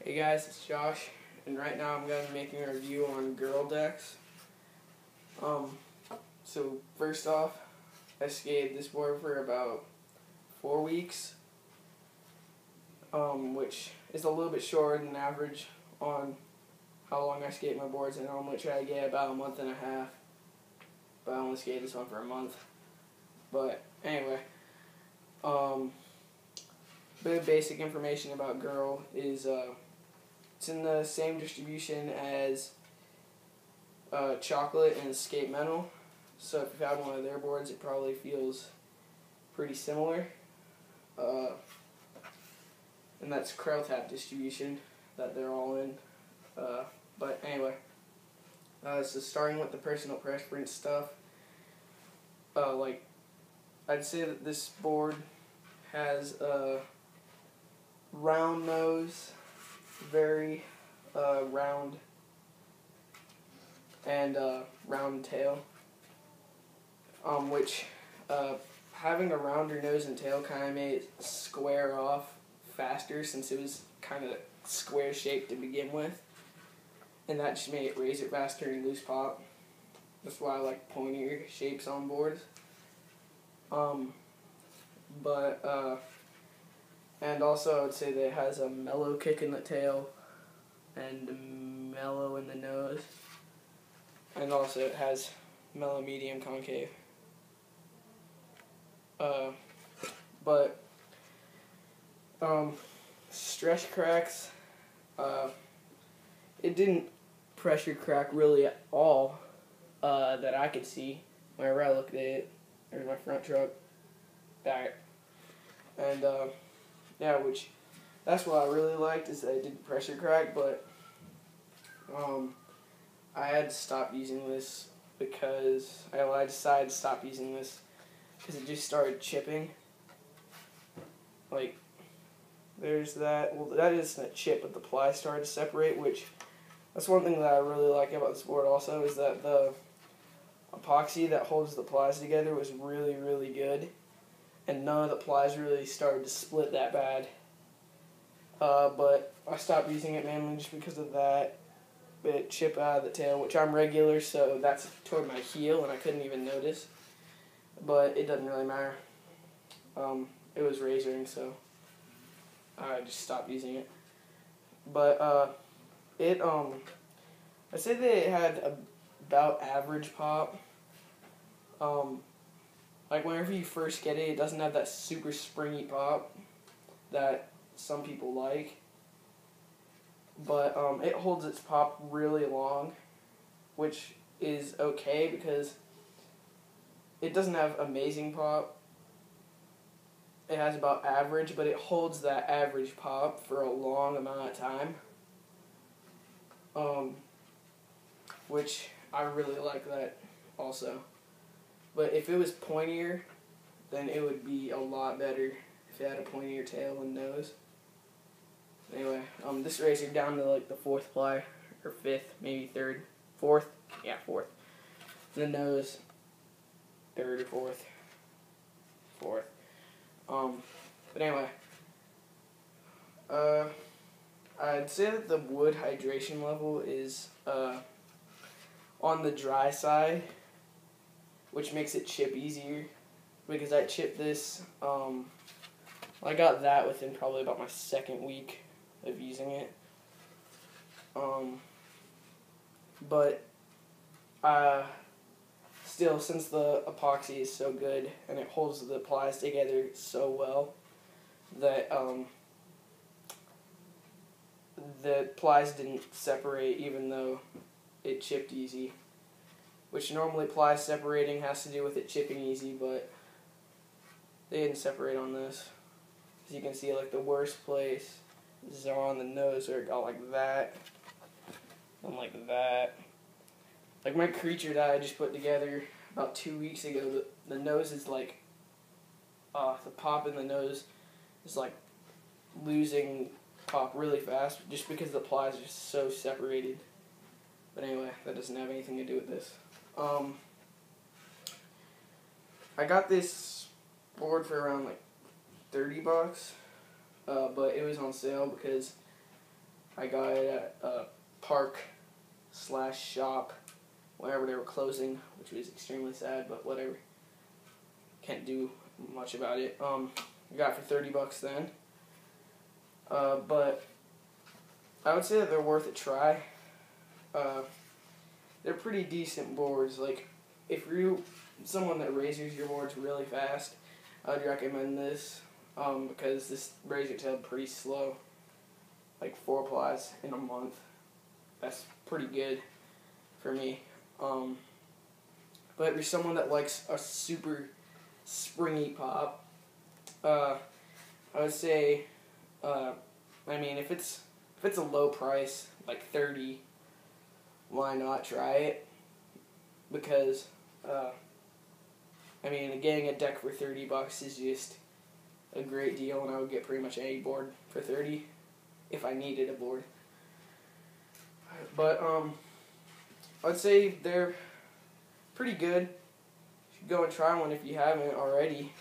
Hey guys, it's Josh, and right now I'm going to be making a review on girl decks. So first off, I skated this board for about 4 weeks, which is a little bit shorter than average on how long I skate my boards. I normally try to get about a month and a half, but I only skated this one for a month. But anyway, bit of basic information about Girl is it's in the same distribution as Chocolate and Skate Metal. So if you have one of their boards, it probably feels pretty similar. And that's Krell-Tap distribution that they're all in. But anyway, so starting with the personal preference stuff, I'd say that this board has a round nose, very round, and round tail, which having a rounder nose and tail kind of made it square off faster since it was kind of square shaped to begin with, and that just made it razor faster and loose pop. That's why I like pointier shapes on boards. And also I would say that it has a mellow kick in the tail and mellow in the nose, and also it has mellow medium concave. Stretch cracks, it didn't pressure crack really at all that I could see whenever I looked at it. There's my front truck. That. And yeah, which that's what I really liked, is that it didn't pressure crack, but I had to stop using this because I decided to stop using this because it just started chipping. Like, there's that. Well, that isn't a chip, but the ply started to separate, which that's one thing that I really like about this board also, is that the epoxy that holds the plies together was really, really good, and none of the plies really started to split that bad. But I stopped using it mainly just because of that bit chip out of the tail, which I'm regular, so that's toward my heel, and I couldn't even notice. But it doesn't really matter. It was razoring, so I just stopped using it. But I say that it had about average pop. Like whenever you first get it, it doesn't have that super springy pop that some people like. But it holds its pop really long, which is okay because it doesn't have amazing pop. It has about average, but it holds that average pop for a long amount of time. Which I really like that also. But if it was pointier, then it would be a lot better if it had a pointier tail and nose. Anyway, this razor down to like the 4th ply, or 5th, maybe 3rd, 4th, yeah, 4th. The nose, 3rd or 4th. But anyway, I'd say that the wood hydration level is on the dry side, which makes it chip easier, because I chipped this, I got that within probably about my 2nd week of using it. But still, since the epoxy is so good and it holds the plies together so well, that the plies didn't separate even though it chipped easy. Which normally ply separating has to do with it chipping easy, but they didn't separate on this. As you can see, like the worst place is on the nose, where it got like that, and like that. Like my creature that I just put together about 2 weeks ago, the nose is like, the pop in the nose is like losing pop really fast just because the plies are just so separated. But anyway, that doesn't have anything to do with this. I got this board for around like $30, but it was on sale because I got it at a park/shop whenever they were closing, which was extremely sad, but whatever. Can't do much about it. I got it for $30 then. But I would say that they're worth a try. They're pretty decent boards. Like, if you're someone that razors your boards really fast, I would recommend this, because this razor tailed pretty slow. Like 4 plies in a month. That's pretty good for me. But if you're someone that likes a super springy pop, I would say, if it's a low price, like $30, why not try it? Because, getting a deck for $30 is just a great deal, and I would get pretty much any board for $30 if I needed a board. But, I'd say they're pretty good. You should go and try one if you haven't already.